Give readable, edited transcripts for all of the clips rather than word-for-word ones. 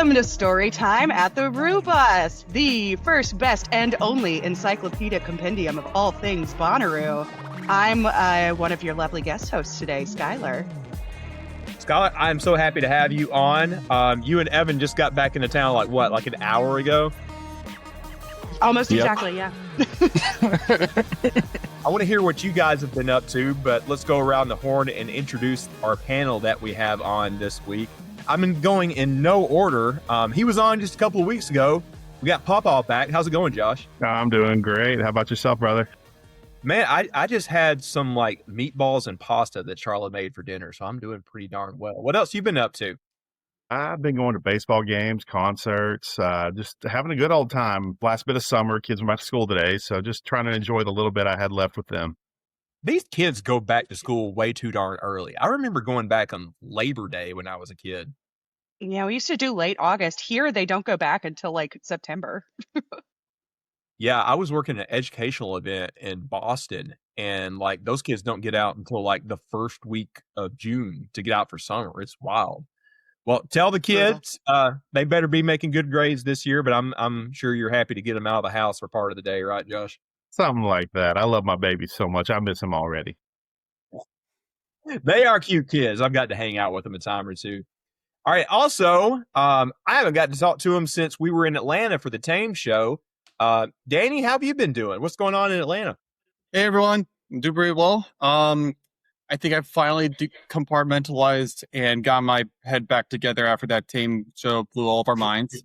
Welcome to Storytime at the Rubus, the first, best, and only encyclopedic compendium of all things Bonnaroo. I'm one of your lovely guest hosts today, Skylar. Skylar, I'm so happy to have you on. You and Evan just got back into town like an hour ago? Almost exactly, yeah. I want to hear what you guys have been up to, but let's go around the horn and introduce our panel that we have on this week. I'm going in no order. He was on just a couple of weeks ago. We got Pawpaw back. How's it going, Josh? I'm doing great. How about yourself, brother? Man, I just had some meatballs and pasta that Charlotte made for dinner, so I'm doing pretty darn well. What else you been up to? I've been going to baseball games, concerts, just having a good old time. Last bit of summer, kids went back to school today, so just trying to enjoy the little bit I had left with them. These kids go back to school way too darn early. I remember going back on Labor Day when I was a kid. Yeah, we used to do late August. Here, they don't go back until September. Yeah, I was working at an educational event in Boston, and those kids don't get out until the first week of June to get out for summer. It's wild. Well, tell the kids they better be making good grades this year, but I'm sure you're happy to get them out of the house for part of the day, right, Josh? Something like that. I love my babies so much. I miss them already. They are cute kids. I've got to hang out with them a time or two. All right. Also, I haven't gotten to talk to them since we were in Atlanta for the Tame show. Danny, how have you been doing? What's going on in Atlanta? Hey, everyone. I'm doing pretty well. I think I finally compartmentalized and got my head back together after that Tame show blew all of our minds.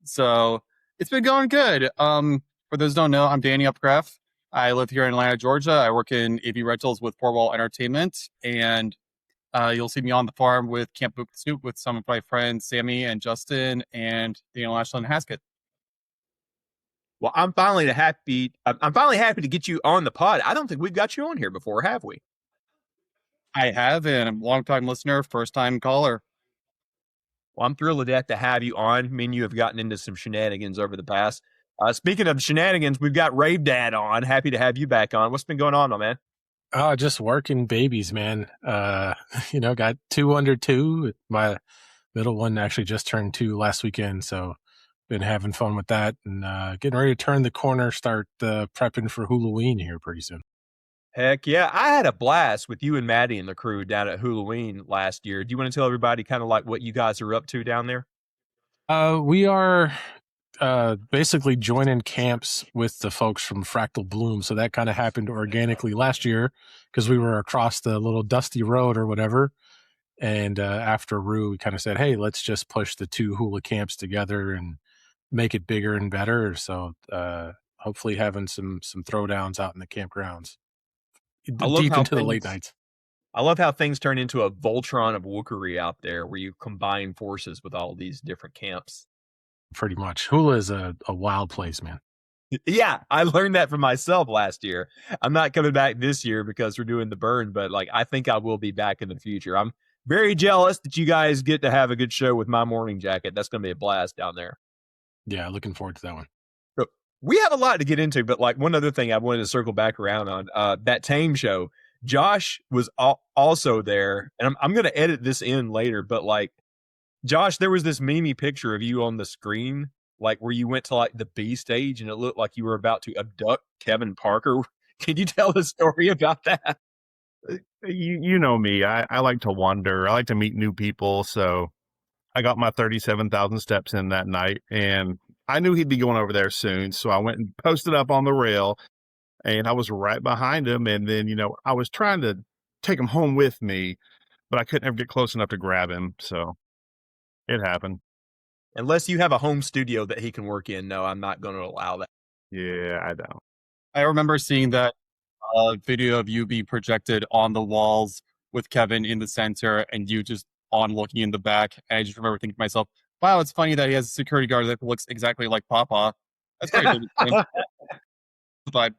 So it's been going good. For those who don't know, I'm Danny Upcraft. I live here in Atlanta, Georgia. I work in AV rentals with Four Wall Entertainment, and you'll see me on the farm with Camp Book Snoop with some of my friends, Sammy and Justin and Daniel Ashland Haskett. Well, I'm finally happy to get you on the pod. I don't think we've got you on here before, have we? I have, and I'm a long-time listener, first-time caller. Well, I'm thrilled to have you on. Me and you have gotten into some shenanigans over the past. Speaking of shenanigans, we've got Rave Dad on. Happy to have you back on. What's been going on, my man? Just working babies, man. Got 2 under 2. My middle one actually just turned 2 last weekend, so been having fun with that and getting ready to turn the corner, start prepping for Halloween here pretty soon. Heck yeah. I had a blast with you and Maddie and the crew down at Halloween last year. Do you want to tell everybody kind of what you guys are up to down there? We are basically joining camps with the folks from Fractal Bloom. So that kind of happened organically last year because we were across the little dusty road or whatever. And after Rue, we kind of said, hey, let's just push the 2 hula camps together and make it bigger and better. So hopefully having some throwdowns out in the campgrounds deep into the late nights. I love how things turn into a Voltron of Wookery out there where you combine forces with all these different camps. Pretty much. Hula is a wild place, man. Yeah, I learned that from myself last year. I'm not coming back this year because we're doing the burn, but I think I will be back in the future. I'm very jealous that you guys get to have a good show with my morning jacket. That's going to be a blast down there. Yeah, looking forward to that one. So we have a lot to get into, but one other thing I wanted to circle back around on, that Tame show, Josh was also there, and I'm going to edit this in later, but Josh, there was this memey picture of you on the screen, where you went to the B stage and it looked like you were about to abduct Kevin Parker. Can you tell the story about that? You know me. I like to wander. I like to meet new people. So I got my 37,000 steps in that night, and I knew he'd be going over there soon. So I went and posted up on the rail, and I was right behind him. And then, I was trying to take him home with me, but I couldn't ever get close enough to grab him. So it happened. Unless you have a home studio that he can work in, no, I'm not going to allow that. Yeah, I don't. I remember seeing that video of you being projected on the walls with Kevin in the center and you just on looking in the back. And I just remember thinking to myself, wow, it's funny that he has a security guard that looks exactly like Papa. That's pretty good. But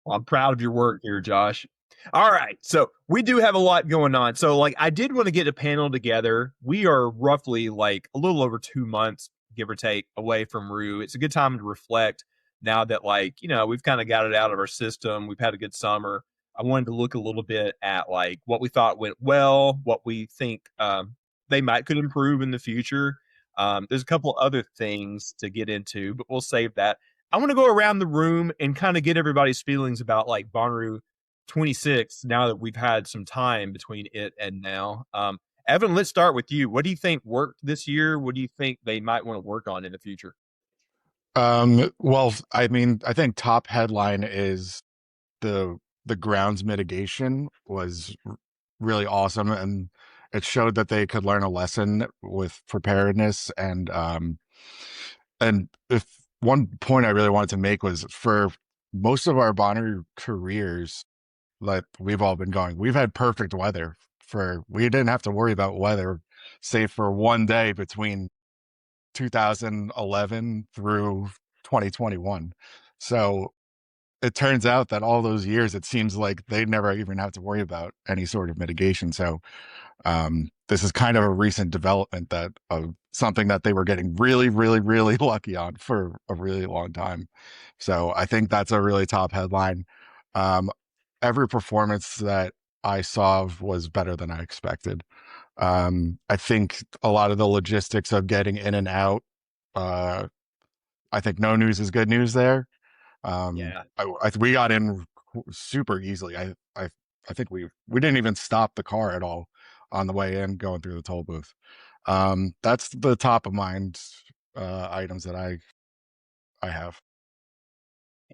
I'm proud of your work here, Josh. All right. So we do have a lot going on. So I did want to get a panel together. We are roughly a little over 2 months, give or take, away from Rue. It's a good time to reflect now that we've kind of got it out of our system. We've had a good summer. I wanted to look a little bit at what we thought went well, what we think they could improve in the future. There's a couple other things to get into, but we'll save that. I want to go around the room and kind of get everybody's feelings about like Bonnaroo 26 now that we've had some time between it and now. Evan, let's start with you. What do you think worked this year? What do you think they might want to work on in the future? Well, I mean, I think top headline is the grounds mitigation was really awesome, and it showed that they could learn a lesson with preparedness. And if one point I really wanted to make was for most of our Bonnaroo careers, like we've all been going, we've had perfect weather. We didn't have to worry about weather, save for one day between 2011 through 2021. So it turns out that all those years, it seems like they never even have to worry about any sort of mitigation. So this is kind of a recent development that of something that they were getting really, really, really lucky on for a really long time. So I think that's a really top headline. Every performance that I saw was better than I expected. I think a lot of the logistics of getting in and out, I think no news is good news there. Yeah. We got in super easily. I think we didn't even stop the car at all on the way in going through the toll booth. That's the top of mind items that I have.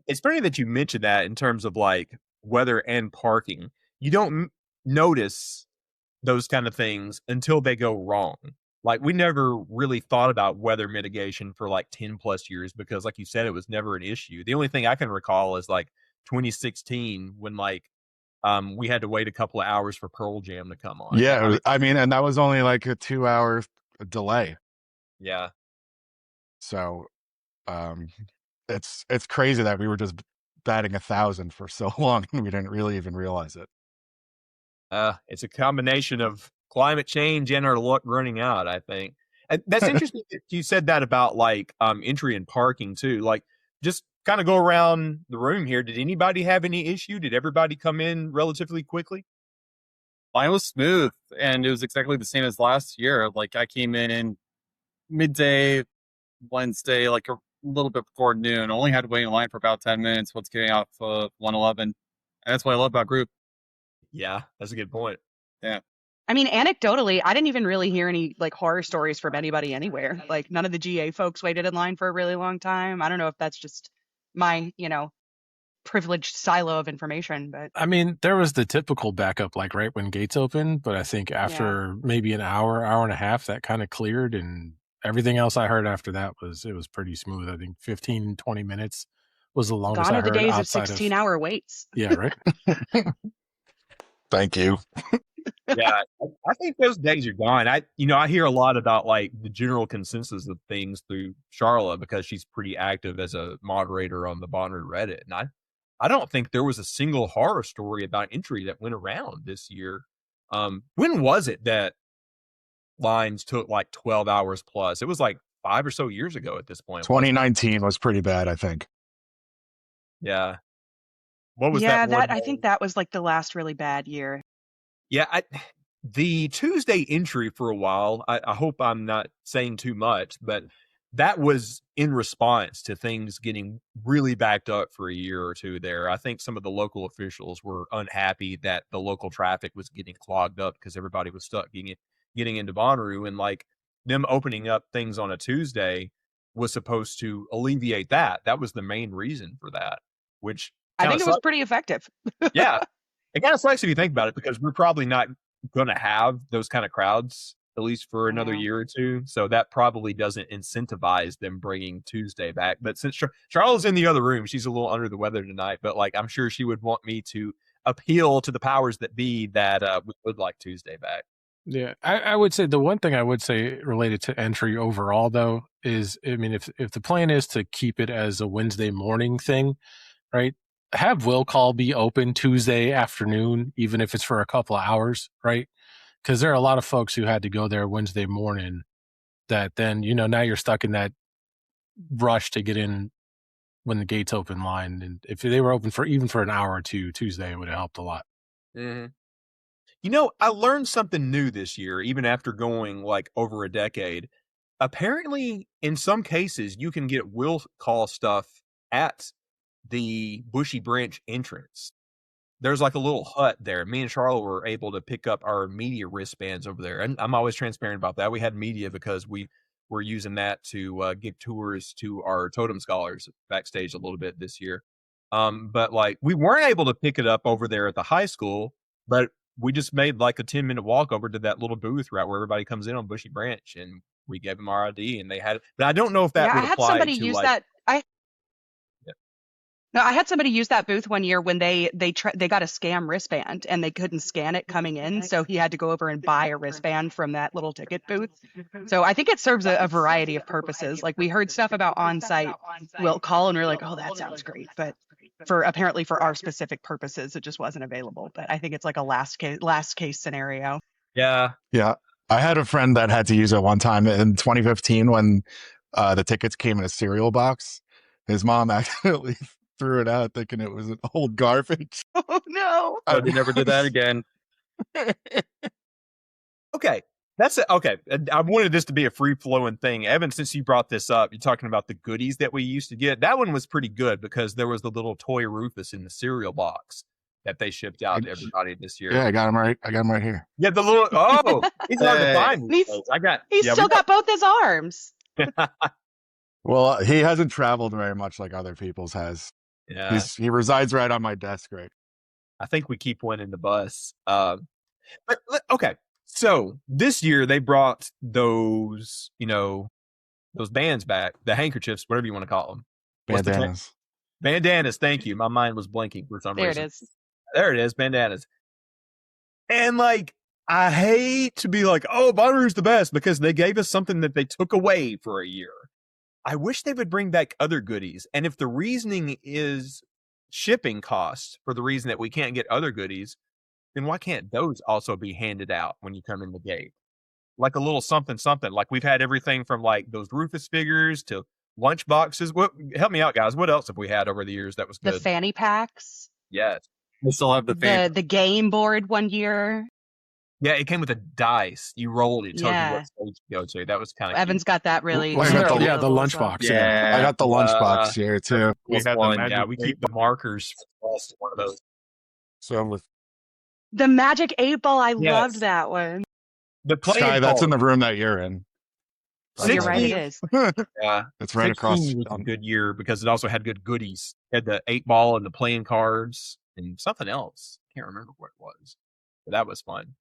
It's funny that you mentioned that in terms of like weather and parking. You don't notice those kind of things until they go wrong. Like we never really thought about weather mitigation for like 10 plus years because like you said, it was never an issue. The only thing I can recall is like 2016 when like we had to wait a couple of hours for Pearl Jam to come on. Yeah, I mean, and that was only like a 2-hour delay. Yeah. So it's crazy that we were just batting 1,000 for so long and we didn't really even realize it. It's a combination of climate change and our luck running out, I think. And that's interesting that you said that about like entry and parking too. Like just kind of go around the room here. Did anybody have any issue? Did everybody come in relatively quickly? Mine was smooth, and it was exactly the same as last year. Like I came in midday Wednesday, like a little bit before noon. Only had to wait in line for about 10 minutes once getting off 111. And that's what I love about group. Yeah, that's a good point. Yeah. I mean, anecdotally, I didn't even really hear any like horror stories from anybody anywhere. Like none of the GA folks waited in line for a really long time. I don't know if that's just my, privileged silo of information, but I mean, there was the typical backup, like right when gates open, but I think after maybe an hour and a half, that kind of cleared, and everything else I heard after that it was pretty smooth. I think 15, 20 minutes was the longest gone I are the heard days of outside 16-hour waits. Yeah, right. Thank you. Yeah, I think those days are gone. I hear a lot about like the general consensus of things through Charlotte because she's pretty active as a moderator on the Bonnaroo Reddit, and I don't think there was a single horror story about entry that went around this year. When was it that lines took like 12 hours plus? It was like 5 or so years ago at this point. 2019 was pretty bad, I think. Yeah. What was that? I think that was like the last really bad year. Yeah, the Tuesday entry for a while, I hope I'm not saying too much, but that was in response to things getting really backed up for a year or two there. I think some of the local officials were unhappy that the local traffic was getting clogged up because everybody was stuck getting into Bonnaroo, and like them opening up things on a Tuesday was supposed to alleviate that. That was the main reason for that, which I think it was pretty effective. Yeah. It kind of sucks if you think about it because we're probably not going to have those kind of crowds at least for another year or two. So that probably doesn't incentivize them bringing Tuesday back. But since Charlotte's in the other room, she's a little under the weather tonight, but like I'm sure she would want me to appeal to the powers that be that we would like Tuesday back. Yeah, I would say the one thing I would say related to entry overall, though, is, I mean, if the plan is to keep it as a Wednesday morning thing, right? Have will call be open Tuesday afternoon, even if it's for a couple of hours, right? Because there are a lot of folks who had to go there Wednesday morning that then, now you're stuck in that rush to get in when the gates open line. And if they were open for even for an hour or two Tuesday, it would have helped a lot. Mm-hmm. I learned something new this year, even after going like over a decade. apparently, in some cases, you can get will call stuff at the Bushy Branch entrance. There's like a little hut there. Me and Charlotte were able to pick up our media wristbands over there. And I'm always transparent about that. We had media because we were using that to give tours to our totem scholars backstage a little bit this year. But like we weren't able to pick it up over there at the high school, but we just made like a 10-minute walk over to that little booth right where everybody comes in on Bushy Branch, and we gave them our ID and they had it. But I don't know if that would I had apply somebody to use like, that. Yeah. No, I had somebody use that booth one year when they got a scam wristband and they couldn't scan it coming in, so he had to go over and buy a wristband from that little ticket booth. So I think it serves a variety of purposes. Like we heard stuff about on-site will call and we're like, oh, that sounds great, but apparently for our specific purposes, it just wasn't available. But I think it's like a last case scenario. yeah, Yeah. I had a friend that had to use it one time in 2015 when the tickets came in a cereal box. His mom accidentally threw it out thinking it was old garbage. Oh no! Oh, they never did that again. Okay. That's it. Okay. I wanted this to be a free flowing thing. Evan, since you brought this up, you're talking about the goodies that we used to get. That one was pretty good because there was the little toy Rufus in the cereal box that they shipped out to everybody this year. Yeah, I got him right here. Yeah, the little, he's hard to find. He's still got both his arms. Well, he hasn't traveled very much like other people's has. Yeah. He resides right on my desk, right? I think we keep one in the bus. But okay. So this year they brought those, those bands back, the handkerchiefs, whatever you want to call them. Bandanas. Bandanas. Thank you. My mind was blinking for some reason. There it is. There it is. Bandanas. And like, I hate to be like, oh, Bonnaroo's the best because they gave us something that they took away for a year. I wish they would bring back other goodies. And if the reasoning is shipping costs for the reason that we can't get other goodies, then why can't those also be handed out when you come in the gate? Like a little something. Like we've had everything from like those Rufus figures to lunch boxes. Help me out, guys. What else have we had over the years that was good? The fanny packs. Yes. We still have the game board one year. Yeah, it came with a dice. You rolled it, told you what stage to go to. That was kind of Evan's got that really. Well, the lunchbox. Yeah. I got the lunchbox here too. We had we keep the markers for one of those. So with The Magic 8 Ball, I Yes. loved that one. The playing Sky, that's in card. the room that you're in. Oh, you're right, it is. Yeah, It's right across. 16 was a good year because it also had good goodies. It had the 8 ball and the playing cards and something else. Can't remember what it was, but that was fun.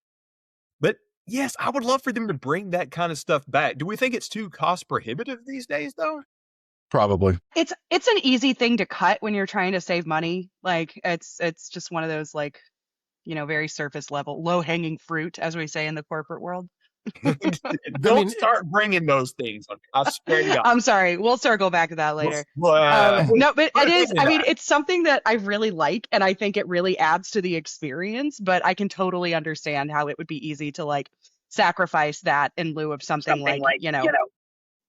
But yes, I would love for them to bring that kind of stuff back. Do we think it's too cost prohibitive these days, though? Probably. It's an easy thing to cut when you're trying to save money. Like it's just one of those like, very surface level, low hanging fruit, as we say in the corporate world. Don't start bringing those things. I swear to God. I'm sorry. We'll circle back to that later. Well, No, but it is. I mean, that. it's something that I really like, and I think it really adds to the experience. But I can totally understand how it would be easy to like sacrifice that in lieu of something like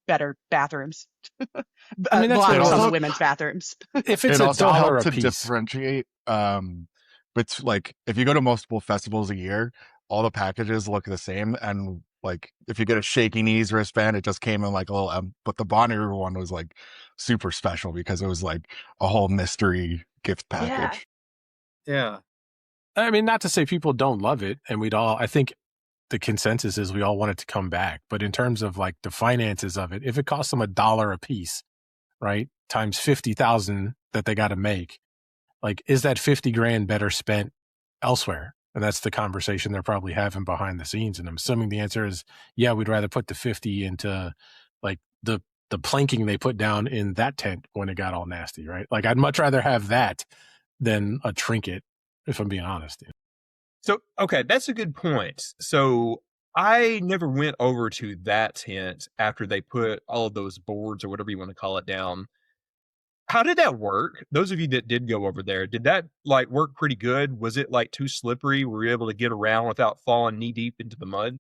better bathrooms. I mean, that's belongs also- on the women's bathrooms. If it's It a also dollar helped a to piece, differentiate. But like if you go to multiple festivals a year, all the packages look the same. And like if you get a shaky knees wristband, it just came in like a little. But the Bonnaroo one was like super special because it was like a whole mystery gift package. Yeah. I mean, not to say people don't love it, and I think the consensus is we all want it to come back. But in terms of like the finances of it, if it costs them $1 a piece, right, times 50,000 that they got to make, like, is that 50 grand better spent elsewhere? And that's the conversation they're probably having behind the scenes. And I'm assuming the answer is, yeah, we'd rather put the 50 into like the planking they put down in that tent when it got all nasty, right? Like, I'd much rather have that than a trinket, if I'm being honest. So, okay, that's a good point. So I never went over to that tent after they put all of those boards or whatever you want to call it down. How did that work? Those of you that did go over there, did that like work pretty good? Was it like too slippery? Were you able to get around without falling knee deep into the mud?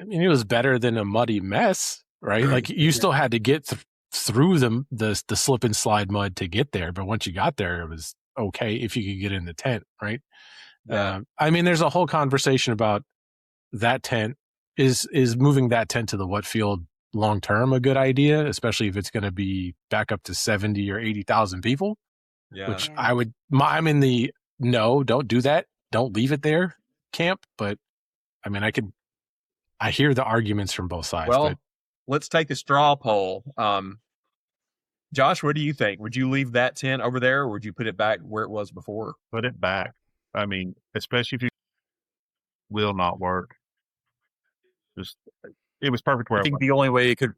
I mean, it was better than a muddy mess, right? Like you still had to get through the slip and slide mud to get there. But once you got there, it was okay if you could get in the tent, right? Yeah. I mean, there's a whole conversation about that tent is moving that tent to the what field long term a good idea, especially if it's going to be back up to 70 or 80,000 people. Yeah. Which Yeah. I'm in the no, don't do that, don't leave it there camp. But I mean, I hear the arguments from both sides. Well, but let's take a straw poll. Josh, what do you think? Would you leave that tent over there, or would you put it back where it was before? Put it back. I mean, especially if you will not work. Just it was perfect where I it think was. the only way it could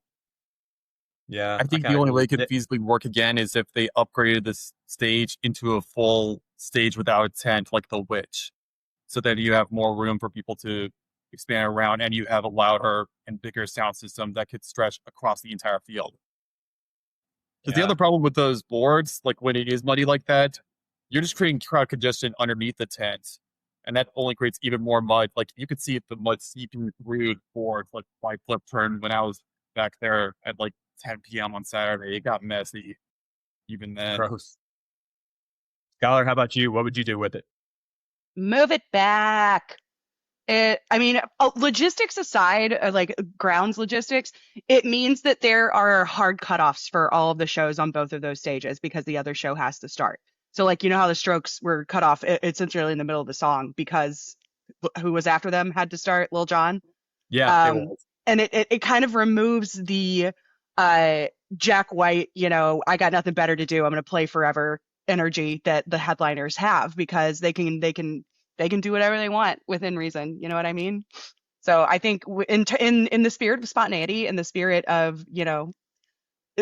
Yeah, I think the kinda only agree way it with could feasibly work again is if they upgraded this stage into a full stage without a tent, like the Witch, so that you have more room for people to expand around, and you have a louder and bigger sound system that could stretch across the entire field. Because the Yeah. other problem with those boards, like when it is muddy like that, you're just creating crowd congestion underneath the tent, and that only creates even more mud. Like you could see the mud seeping through the boards. Like my flip turn when I was back there at like 10 p.m. on Saturday, it got messy. Even then, Gross. Skylar, how about you? What would you do with it? Move it back. I mean, logistics aside, like grounds logistics, it means that there are hard cutoffs for all of the shows on both of those stages because the other show has to start. So, like, you know how the Strokes were cut off essentially in the middle of the song because who was after them had to start? Lil Jon. Yeah, it was. And it kind of removes the Jack White, I got nothing better to do, I'm going to play forever energy that the headliners have because they can do whatever they want within reason. You know what I mean? So I think in the spirit of spontaneity, in the spirit of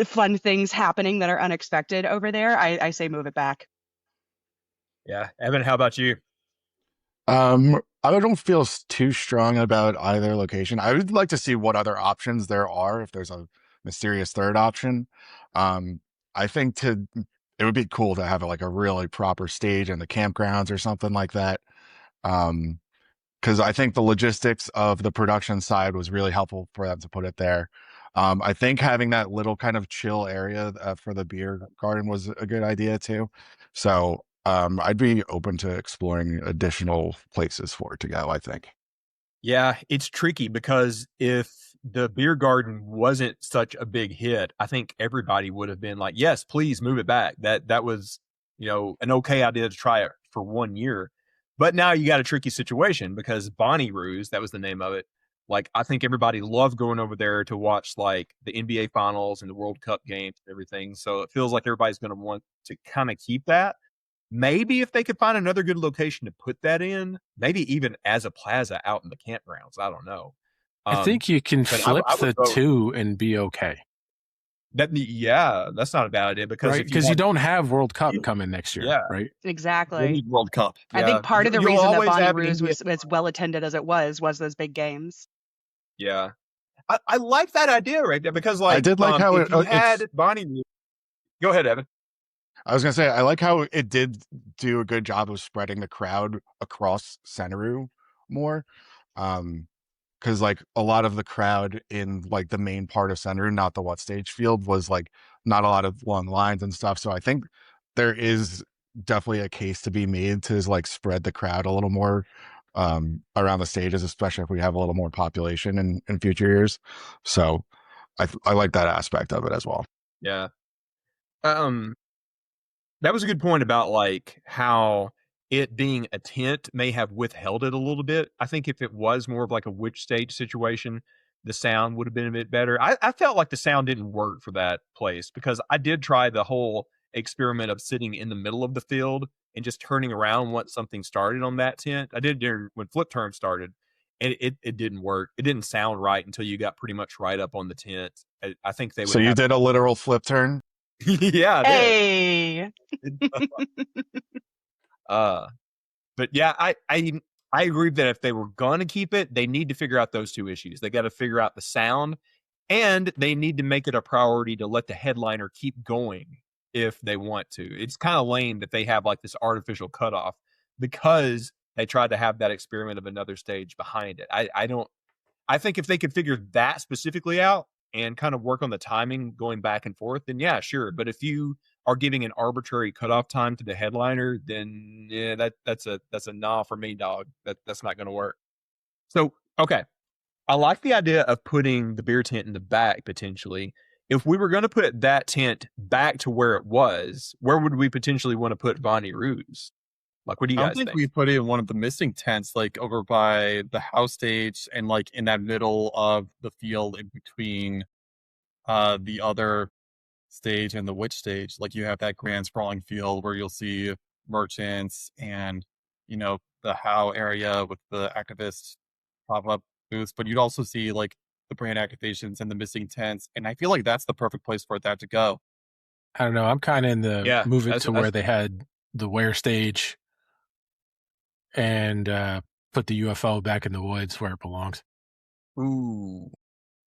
fun things happening that are unexpected over there, I say move it back. Yeah. Evan, how about you? I don't feel too strong about either location. I would like to see what other options there are if there's a mysterious third option. I think it would be cool to have like a really proper stage in the campgrounds or something like that. Because I think the logistics of the production side was really helpful for them to put it there. I think having that little kind of chill area for the beer garden was a good idea too. So I'd be open to exploring additional places for it to go, I think. Yeah, it's tricky because if the beer garden wasn't such a big hit, I think everybody would have been like, yes, please move it back. That was, an okay idea to try it for 1 year. But now you got a tricky situation because Bonnaroo, that was the name of it. Like, I think everybody loved going over there to watch like the NBA finals and the World Cup games and everything. So it feels like everybody's going to want to kind of keep that. Maybe if they could find another good location to put that in, maybe even as a plaza out in the campgrounds. I don't know. I think you can but flip I would the vote. two and be okay. That's not a bad idea because Right? Because you don't have World Cup coming next year, Yeah. right? we Exactly. need World Cup. I Yeah. think part of the You'll reason that always have Bonnaroo India- was as well attended as it was those big games. Yeah. I like that idea right there because like I did like how if you had it's. Bonnie. Go ahead, Evan. I was gonna say I like how it did do a good job of spreading the crowd across Bonnaroo more. Because like a lot of the crowd in like the main part of Bonnaroo, not the what stage field, was like not a lot of long lines and stuff. So I think there is definitely a case to be made to like spread the crowd a little more around the stages, especially if we have a little more population in future years. So I like that aspect of it as well. Yeah. That was a good point about like how it being a tent may have withheld it a little bit. I think if it was more of like a witch stage situation, the sound would have been a bit better. I felt like the sound didn't work for that place because I did try the whole experiment of sitting in the middle of the field and just turning around once something started on that tent. I did during when flip turn started, and it didn't work. It didn't sound right until you got pretty much right up on the tent. I think they would. So you did a literal flip turn? Yeah. I did. Hey. But yeah, I agree that if they were gonna keep it, they need to figure out those two issues. They got to figure out the sound, and they need to make it a priority to let the headliner keep going if they want to. It's kind of lame that they have like this artificial cutoff because they tried to have that experiment of another stage behind it. I think if they could figure that specifically out and kind of work on the timing going back and forth, then yeah, sure. But if you are giving an arbitrary cutoff time to the headliner, then yeah, that's a nah for me, dog. That's not going to work. So okay, I like the idea of putting the beer tent in the back potentially. If we were going to put that tent back to where it was, where would we potentially want to put Bonnaroo's? Like, what do you I don't guys think think? we put it in one of the missing tents, like over by the house stage and like in that middle of the field in between the other stage and the witch stage. Like you have that grand sprawling field where you'll see merchants and, you know, the how area with the activist pop-up booths, but you'd also see like the brand activations and the missing tents. And I feel like that's the perfect place for that to go. I don't know. I'm kind of in the Yeah, move it that's- to where they had the wear stage and put the UFO back in the woods where it belongs. Ooh.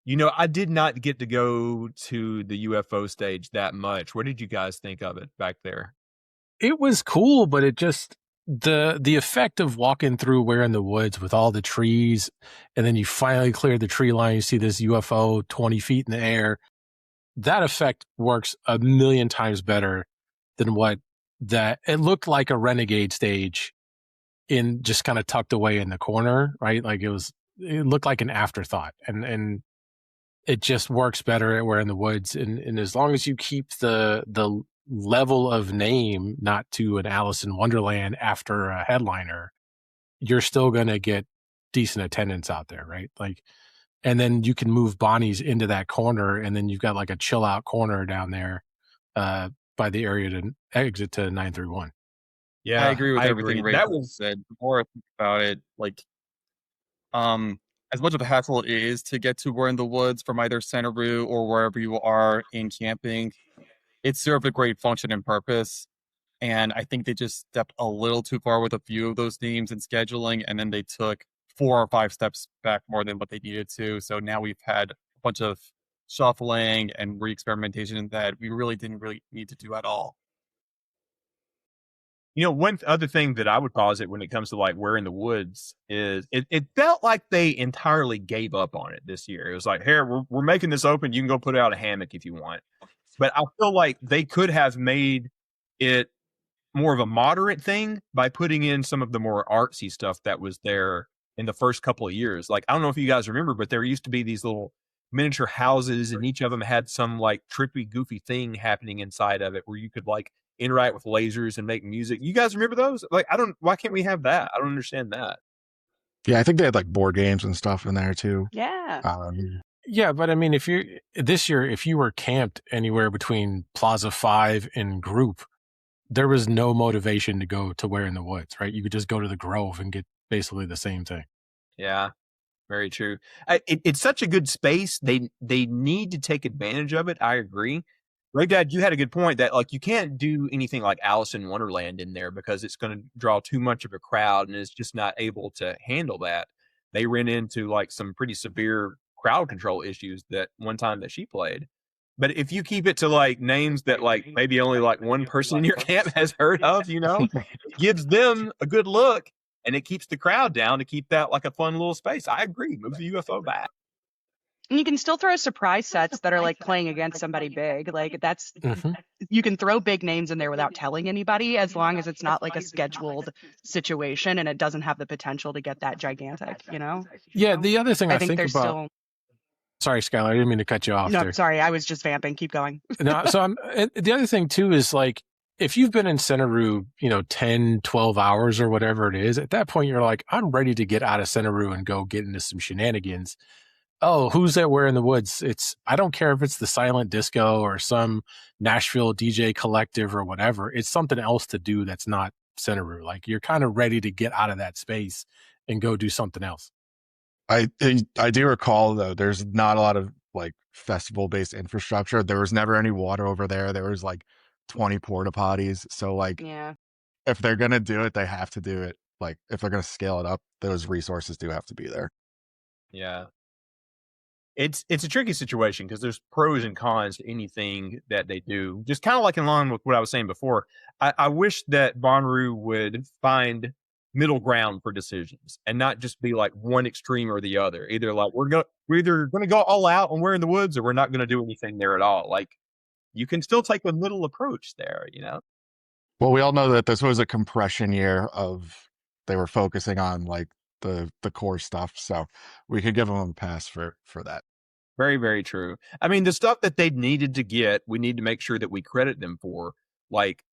You know, I did not get to go to the UFO stage that much. What did you guys think of it back there? It was cool, but it just the effect of walking through where in the woods with all the trees, and then you finally clear the tree line, you see this UFO 20 feet in the air. That effect works a million times better than what that it looked like a renegade stage in just kind of tucked away in the corner, right? Like it looked like an afterthought, and it just works better at where in the woods. And as long as you keep the level of name not to an Alice in Wonderland after a headliner, you're still going to get decent attendance out there, right? Like, and then you can move Bonnie's into that corner, and then you've got like a chill out corner down there by the area to exit to 931. Yeah, I agree with everything Ray That was said. The more I think about it, like as much of a hassle it is to get to We're in the Woods from either Centerview or wherever you are in camping, it served a great function and purpose. And I think they just stepped a little too far with a few of those names and scheduling, and then they took 4 or 5 steps back more than what they needed to. So now we've had a bunch of shuffling and re-experimentation that we really didn't need to do at all. You know, one other thing that I would posit when it comes to like We're in the Woods is it felt like they entirely gave up on it this year. It was like, here, we're making this open. You can go put out a hammock if you want. But I feel like they could have made it more of a moderate thing by putting in some of the more artsy stuff that was there in the first couple of years. Like, I don't know if you guys remember, but there used to be these little miniature houses, and each of them had some like trippy, goofy thing happening inside of it where you could like interact with lasers and make music. You guys remember those? Like, why can't we have that? I don't understand that. Yeah, I think they had like board games and stuff in there too. Yeah. Yeah, but I mean, if you were camped anywhere between Plaza 5 and Group, there was no motivation to go to Where in the Woods, right? You could just go to the Grove and get basically the same thing. Yeah, very true. It's such a good space. They need to take advantage of it. I agree. Ray Dad, you had a good point that like you can't do anything like Alice in Wonderland in there because it's going to draw too much of a crowd and it's just not able to handle that. They ran into like some pretty severe crowd control issues that one time that she played. But if you keep it to like names that like maybe only like one person in your camp has heard of, you know, it gives them a good look and it keeps the crowd down to keep that like a fun little space. I agree. Move the UFO back. And you can still throw surprise sets that are like playing against somebody big. Like that's Mhm. you can throw big names in there without telling anybody as long as it's not like a scheduled situation and it doesn't have the potential to get that gigantic, you know? Yeah, the other thing I think think there's about. still Sorry, Skylar, I didn't mean to cut you off No, there. sorry, I was just vamping. Keep going. No, so the other thing too is like, if you've been in Centerview, 10, 12 hours or whatever it is, at that point, you're like, I'm ready to get out of Centerview and go get into some shenanigans. Oh, who's that Where in the Woods? I don't care if it's the silent disco or some Nashville DJ collective or whatever. It's something else to do that's not Centerview. Like you're kind of ready to get out of that space and go do something else. I do recall though, there's not a lot of like festival based infrastructure. There was never any water over there. There was like 20 porta potties. So like Yeah. if they're gonna do it, they have to do it. Like if they're gonna scale it up, those resources do have to be there. Yeah. It's a tricky situation because there's pros and cons to anything that they do. Just kind of like in line with what I was saying before. I wish that Bonnaroo would find middle ground for decisions and not just be like one extreme or the other. Either like we're either gonna go all out and We're in the Woods or we're not gonna do anything there at all. Like you can still take a middle approach there, you know? Well, we all know that this was a compression year of they were focusing on like the core stuff. So we could give them a pass for that. Very, very true. I mean, the stuff that they needed to get, we need to make sure that we credit them for. Like,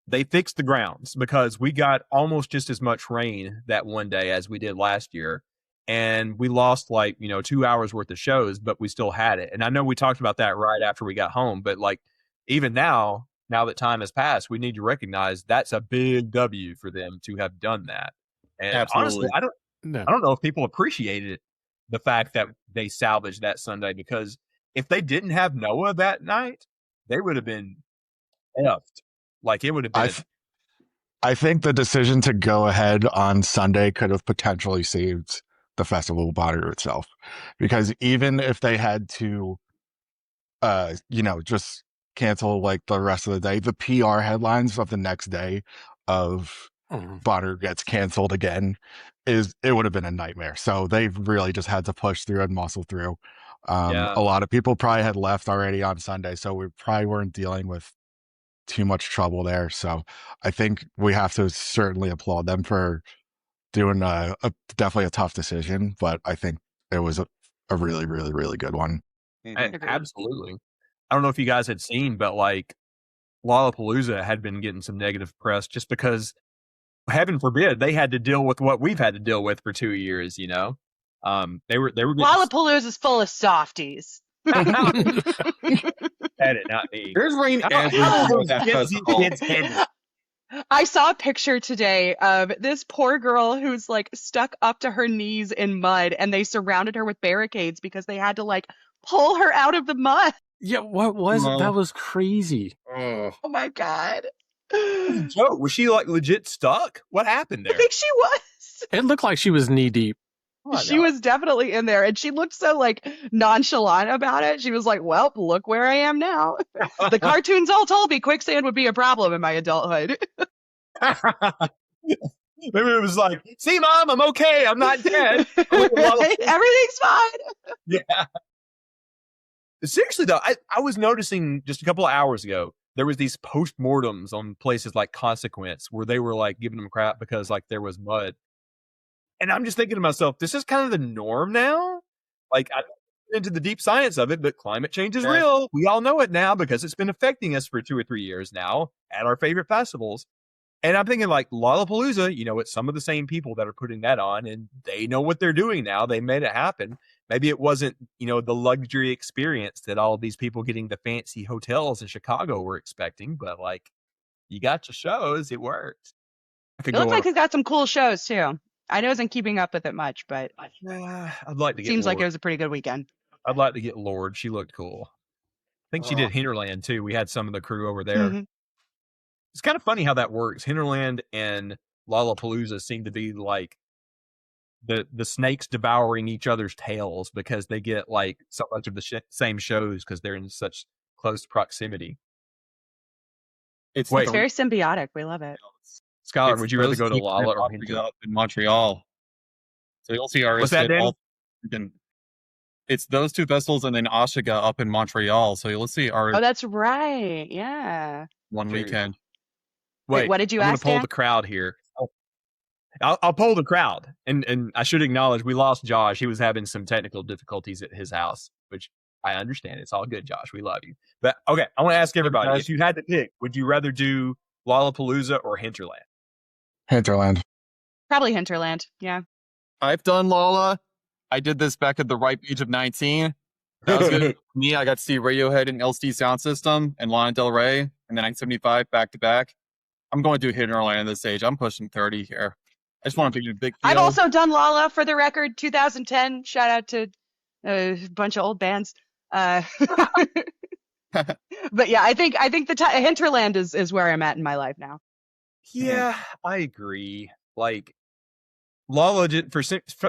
they fixed the grounds because we got almost just as much rain that one day as we did last year. And we lost 2 hours worth of shows, but we still had it. And I know we talked about that right after we got home, but like even now that time has passed, we need to recognize that's a big W for them to have done that. And Absolutely. honestly, I don't know if people appreciated the fact that they salvaged that Sunday, because if they didn't have Noah that night, they would have been effed. Like it would have been. I think the decision to go ahead on Sunday could have potentially saved the Festival Bonnaroo itself, because even if they had to, just cancel like the rest of the day, the PR headlines of the next day of Bonnaroo gets canceled again it would have been a nightmare. So they've really just had to push through and muscle through. A lot of people probably had left already on Sunday, so we probably weren't dealing with too much trouble there. So I think we have to certainly applaud them for doing definitely a tough decision, but I think it was a really, really, really good one. Absolutely. I don't know if you guys had seen, but like Lollapalooza had been getting some negative press just because, heaven forbid, they had to deal with what we've had to deal with for 2 years. They were getting... Lollapalooza's full of softies. Had it not me. There's rain everywhere. I saw a picture today of this poor girl who's like stuck up to her knees in mud, and they surrounded her with barricades because they had to like pull her out of the mud. Yeah, what was it? That was crazy. Oh my God. Joe, was she like legit stuck? What happened there? I think she was. It looked like she was knee deep. She was definitely in there, and she looked so like nonchalant about it. She was like, well, look where I am now. The cartoons all told me quicksand would be a problem in my adulthood. Maybe it was like, see, Mom, I'm okay. I'm not dead. Everything's fine. Yeah. Seriously, though, I was noticing just a couple of hours ago, there was these postmortems on places like Consequence where they were like giving them crap because like there was mud. And I'm just thinking to myself, this is kind of the norm now. Like, I don't get into the deep science of it, but climate change is real. We all know it now because it's been affecting us for 2 or 3 years now at our favorite festivals. And I'm thinking like Lollapalooza, it's some of the same people that are putting that on, and they know what they're doing now. They made it happen. Maybe it wasn't, the luxury experience that all of these people getting the fancy hotels in Chicago were expecting, but like, you got your shows, it worked. It looks like it's got some cool shows too. I wasn't keeping up with it much, but I'd like to get seems Lord. like it was a pretty good weekend. I'd like to get Lord. She looked cool. I think she did Hinterland too. We had some of the crew over there. Mm-hmm. It's kind of funny how that works. Hinterland and Lollapalooza seem to be like the snakes devouring each other's tails because they get like so much of the same shows because they're in such close proximity. It's very symbiotic. We love it. Skylar, would you rather go to Lolla or Hinterland? In Montreal? So you'll see our... What's that, Danny? It's those two festivals and then Oshiga up in Montreal. So you'll see our... Oh, that's right. Yeah. One weekend. Wait, what did you ask? I'm going to poll the crowd here. I'll poll the crowd. And I should acknowledge we lost Josh. He was having some technical difficulties at his house, which I understand. It's all good, Josh. We love you. But okay, I want to ask everybody, if you had to pick, would you rather do Lollapalooza or Hinterland? Hinterland. Probably Hinterland. Yeah. I've done Lolla. I did this back at the ripe age of 19. That was good for me. I got to see Radiohead and LCD Sound System and Lana Del Rey and then 1975 back to back. I'm going to do Hinterland at this age. I'm pushing 30 here. I just want to be a big deal. I've also done Lolla, for the record, 2010. Shout out to a bunch of old bands. But yeah, I think the Hinterland is where I'm at in my life now. Yeah, I agree. Like, Lolla, for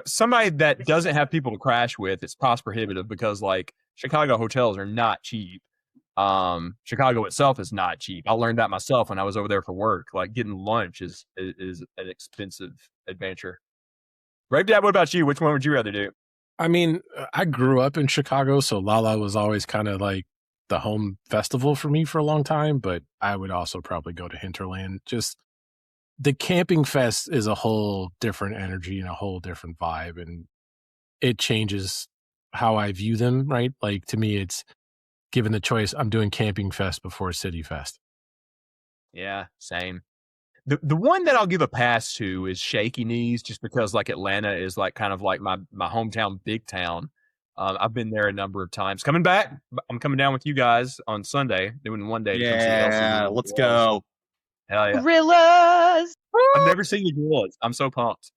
somebody that doesn't have people to crash with, it's cost prohibitive because like Chicago hotels are not cheap. Chicago itself is not cheap. I learned that myself when I was over there for work. Like getting lunch is an expensive adventure. Brave Dad, what about you? Which one would you rather do? I mean, I grew up in Chicago, so Lolla was always kind of like the home festival for me for a long time, but I would also probably go to Hinterland. Just the camping fest is a whole different energy and a whole different vibe, and it changes how I view them, right? Like, to me, it's given the choice, I'm doing camping fest before city fest. Yeah, same. The one that I'll give a pass to is Shaky Knees, just because like Atlanta is like kind of like my hometown big town. I've been there a number of times. Coming back, I'm coming down with you guys on Sunday, doing one day to come see Yeah, LCD. let's go. Hell yeah! Gorillas! I've never seen the Gorillas. I'm so pumped.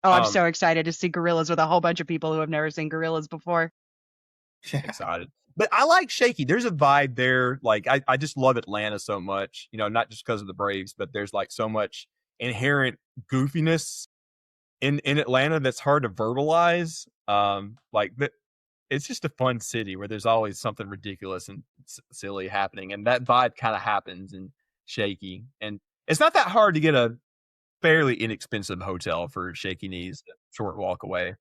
Oh, I'm Um, so excited to see gorillas with a whole bunch of people who have never seen gorillas before. Excited. But I like Shaky. There's a vibe there. Like I just love Atlanta so much. You know, not just because of the Braves, but there's like so much inherent goofiness in Atlanta that's hard to verbalize. It's just a fun city where there's always something ridiculous and silly happening, and that vibe kind of happens in Shaky. And it's not that hard to get a fairly inexpensive hotel for Shaky Knees, short walk away.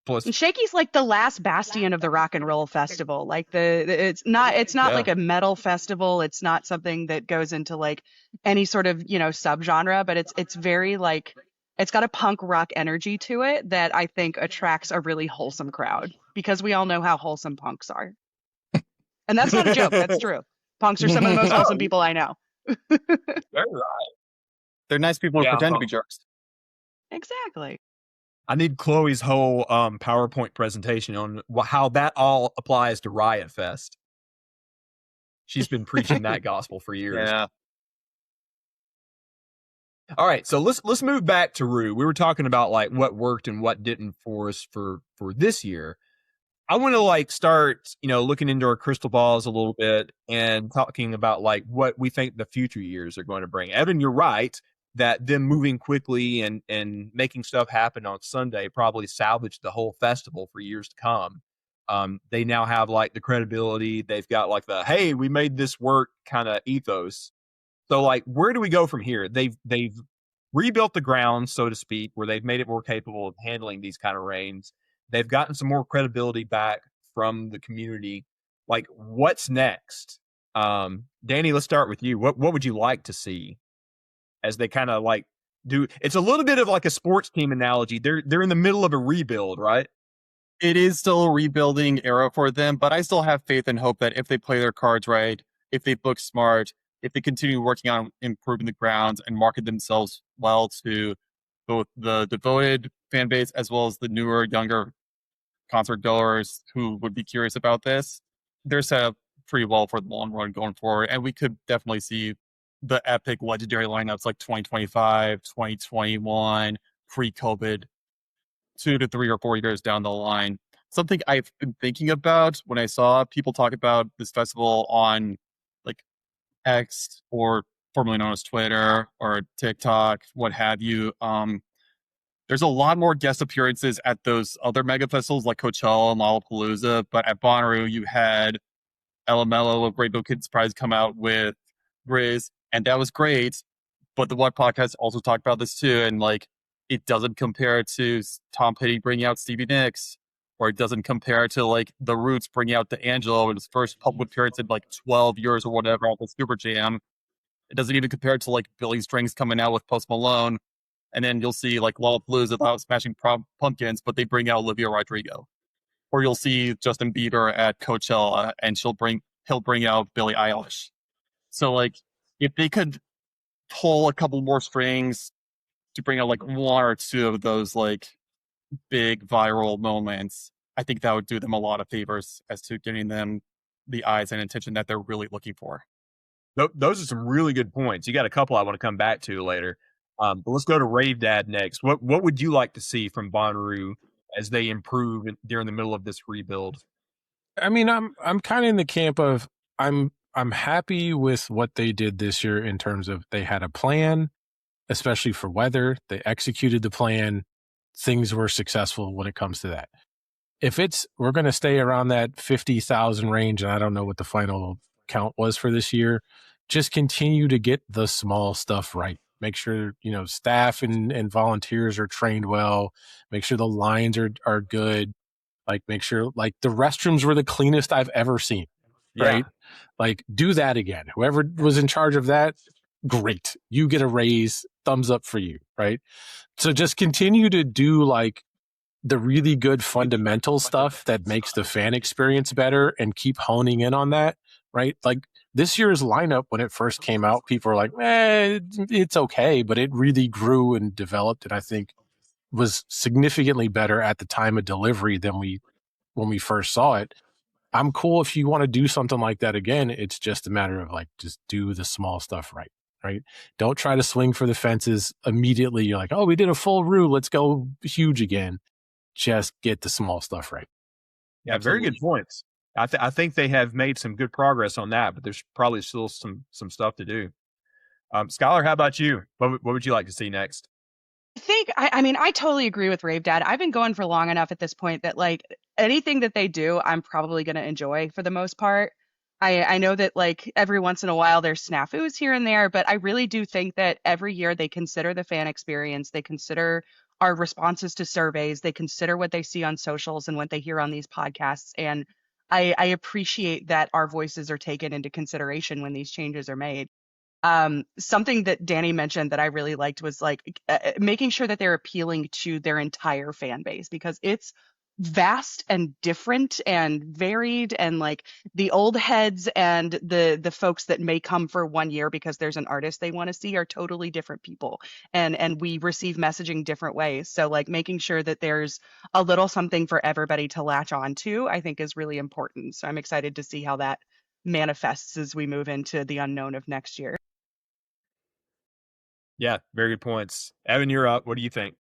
Plus, And Shaky's like the last bastion of the rock and roll festival. Like it's not Yeah. like a metal festival. It's not something that goes into like any sort of, subgenre, but it's very like it's got a punk rock energy to it that I think attracts a really wholesome crowd because we all know how wholesome punks are. And that's not a joke, that's true. Punks are some of the most wholesome people I know. very right. They're nice people who Yeah, pretend to be jerks. Exactly. I need Chloe's whole PowerPoint presentation on how that all applies to Riot Fest. She's been preaching that gospel for years. Yeah. All right, so let's move back to Rue. We were talking about like what worked and what didn't for us for this year. I want to like start, looking into our crystal balls a little bit and talking about like what we think the future years are going to bring. Evan, you're right that them moving quickly and making stuff happen on Sunday probably salvaged the whole festival for years to come. They now have like the credibility. They've got like the, hey, we made this work kind of ethos. So like, where do we go from here? They've rebuilt the ground, so to speak, where they've made it more capable of handling these kind of rains. They've gotten some more credibility back from the community. Like, what's next? Danny, let's start with you. What would you like to see as they kind of like do? It's a little bit of like a sports team analogy. They're in the middle of a rebuild, right? It is still a rebuilding era for them, but I still have faith and hope that if they play their cards right, if they book smart, if they continue working on improving the grounds and market themselves well to both the devoted fan base as well as the newer, younger concert goers who would be curious about this, they're set up pretty well for the long run going forward. And we could definitely see the epic legendary lineups like 2025, 2021, pre-COVID, 2 to 3 or 4 years down the line. Something I've been thinking about when I saw people talk about this festival on like X, or formerly known as Twitter or TikTok, what have you. There's a lot more guest appearances at those other mega festivals like Coachella and Lollapalooza, but at Bonnaroo you had LMLO of Rainbow Kid Surprise come out with Grizz, and that was great. But the What Podcast also talked about this too, and like it doesn't compare to Tom Petty bringing out Stevie Nicks, or it doesn't compare to like The Roots bringing out D'Angelo in his first public appearance in like 12 years or whatever at the Super Jam. It doesn't even compare to like Billy Strings coming out with Post Malone. And then you'll see like Lollapalooza without Smashing Pumpkins, but they bring out Olivia Rodrigo. Or you'll see Justin Bieber at Coachella and he'll bring out Billie Eilish. So like if they could pull a couple more strings to bring out like 1 or 2 of those like big viral moments, I think that would do them a lot of favors as to getting them the eyes and attention that they're really looking for. Those are some really good points. You got a couple I want to come back to later. But let's go to Rave Dad next. What would you like to see from Bonnaroo as they improve during the middle of this rebuild? I mean, I'm kind of in the camp of I'm happy with what they did this year in terms of they had a plan, especially for weather. They executed the plan. Things were successful when it comes to that. If we're going to stay around that 50,000 range, and I don't know what the final count was for this year, just continue to get the small stuff right. Make sure, staff and volunteers are trained well. Make sure the lines are good. Like, make sure, like, the restrooms were the cleanest I've ever seen, right? Yeah. Like, do that again. Whoever was in charge of that, great. You get a raise, thumbs up for you, right? So just continue to do like the really good fundamental stuff that makes the fan experience better and keep honing in on that, right? Like this year's lineup, when it first came out, people were like, it's okay, but it really grew and developed, and I think was significantly better at the time of delivery than when we first saw it. I'm cool if you want to do something like that again. It's just a matter of like, just do the small stuff right, right? Don't try to swing for the fences immediately. You're like, oh, we did a full Roo, let's go huge again. Just get the small stuff right. Yeah, Absolutely. very good points. I think they have made some good progress on that, but there's probably still some stuff to do. Skylar, how about you? What would you like to see next? I mean, I totally agree with Rave Dad. I've been going for long enough at this point that like anything that they do, I'm probably going to enjoy for the most part. I know that like every once in a while there's snafus here and there, but I really do think that every year they consider the fan experience, they consider our responses to surveys, they consider what they see on socials and what they hear on these podcasts. And I appreciate that our voices are taken into consideration when these changes are made. Something that Danny mentioned that I really liked was like making sure that they're appealing to their entire fan base, because it's vast and different and varied, and like the old heads and the folks that may come for 1 year because there's an artist they want to see are totally different people, and we receive messaging different ways. So like making sure that there's a little something for everybody to latch on to, I think is really important. So I'm excited to see how that manifests as we move into the unknown of next year. Yeah, very good points. Evan, you're up. What do you think?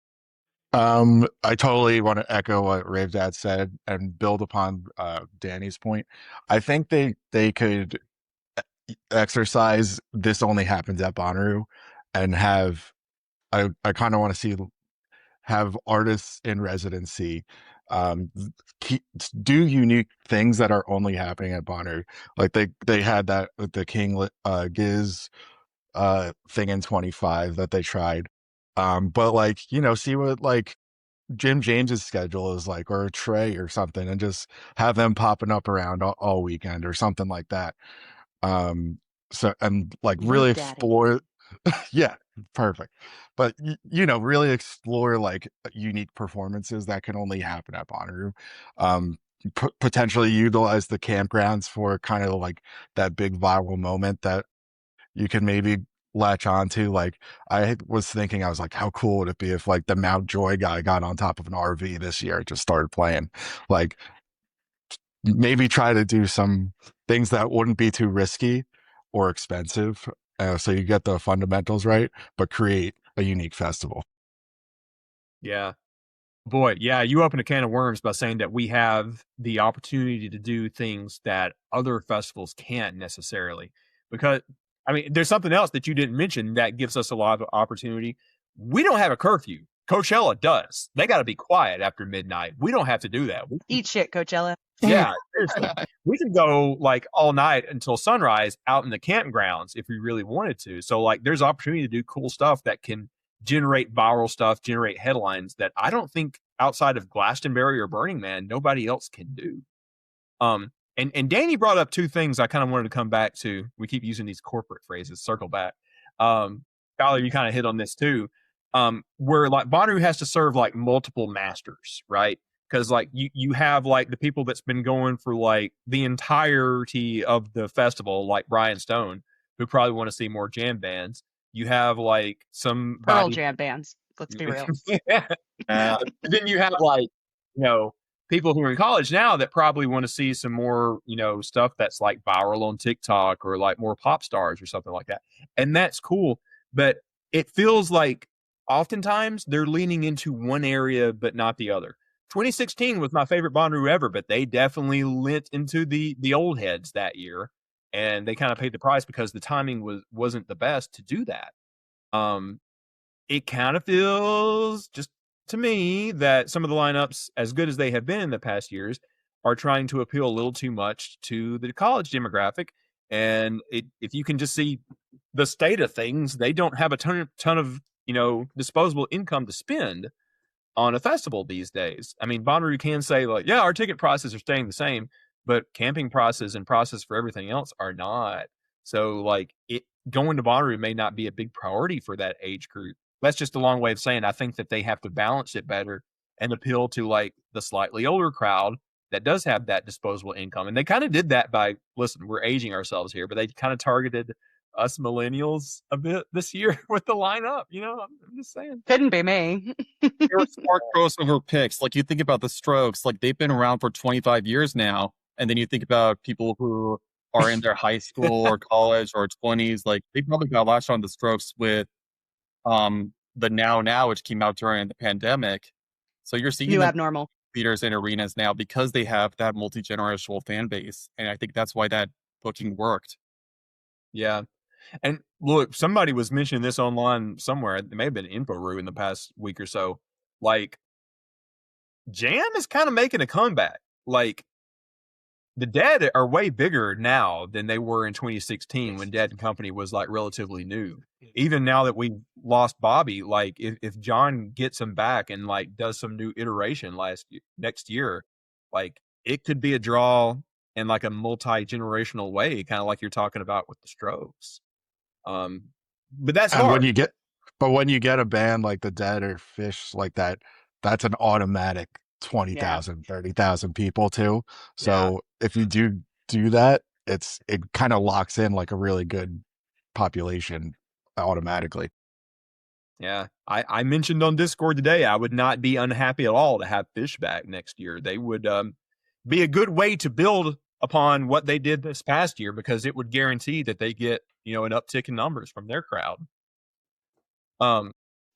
I totally want to echo what Rave Dad said and build upon Danny's point. I think they could exercise this only happens at Bonnaroo and have I kind of want to see have artists in residency keep, do unique things that are only happening at Bonnaroo. Like they had that with the King Giz thing in 25 that they tried. But like, see what like Jim James's schedule is like, or Trey or something, and just have them popping up around all weekend or something like that. So, and like really Love Daddy. explore, yeah, perfect. But really explore like unique performances that can only happen at Bonnaroo. Potentially utilize the campgrounds for kind of like that big viral moment that you can maybe latch onto. Like I was thinking, I was like, how cool would it be if like the Mount Joy guy got on top of an RV this year and just started playing? Like maybe try to do some things that wouldn't be too risky or expensive, so you get the fundamentals right, but create a unique festival. Yeah. Boy, yeah, you open a can of worms by saying that we have the opportunity to do things that other festivals can't necessarily. Because, I mean, there's something else that you didn't mention that gives us a lot of opportunity. We don't have a curfew. Coachella does. They got to be quiet after midnight. We don't have to do that. Eat shit, Coachella. Yeah, seriously. We can go like all night until sunrise out in the campgrounds if we really wanted to. So like there's opportunity to do cool stuff that can generate viral stuff, generate headlines that I don't think outside of Glastonbury or Burning Man, nobody else can do. And Danny brought up two things I kind of wanted to come back to. We keep using these corporate phrases, circle back. Tyler, you kind of hit on this too. Where like Bonnaroo has to serve like multiple masters, right? Because like you have like the people that's been going for like the entirety of the festival, like Brian Stone, who probably want to see more jam bands. You have like some Pearl Jam bands. Let's be real. Then you have like, people who are in college now that probably want to see some more, stuff that's like viral on TikTok or like more pop stars or something like that. And that's cool. But it feels like oftentimes they're leaning into one area, but not the other. 2016 was my favorite Bonnaroo ever, but they definitely lent into the old heads that year, and they kind of paid the price because the timing wasn't the best to do that. It kind of feels just to me that some of the lineups, as good as they have been in the past years, are trying to appeal a little too much to the college demographic. And if you can just see the state of things, they don't have a ton of disposable income to spend on a festival these days. I mean, Bonnaroo can say like, yeah, our ticket prices are staying the same, but camping prices and prices for everything else are not. So like going to Bonnaroo may not be a big priority for that age group. That's just a long way of saying I think that they have to balance it better and appeal to like the slightly older crowd that does have that disposable income. And they kind of did that by, listen, we're aging ourselves here, but they kind of targeted us millennials a bit this year with the lineup. I'm just saying. Couldn't be me. There were smart crossover picks. Like you think about the Strokes, like they've been around for 25 years now. And then you think about people who are in their high school or college or 20s, like they probably got latched on the Strokes with the Now, which came out during the pandemic. So you're seeing New them abnormal. theaters and arenas now because they have that multi-generational fan base. And I think that's why that booking worked. Yeah. And look, somebody was mentioning this online somewhere. It may have been InfoRoo in the past week or so. Like, Jam is kind of making a comeback. Like, the Dead are way bigger now than they were in 2016 when Dead and Company was like relatively new. Even now that we lost Bobby, like if John gets him back and like does some new iteration next year, like it could be a draw in like a multi-generational way, kind of like you're talking about with the Strokes. But that's hard. When you get a band like the Dead or Fish like that, that's an automatic 20,000, 30,000 people too. So if you do that, it kind of locks in like a really good population automatically. Yeah. I mentioned on Discord today, I would not be unhappy at all to have Fish back next year. They would be a good way to build upon what they did this past year, because it would guarantee that they get, an uptick in numbers from their crowd.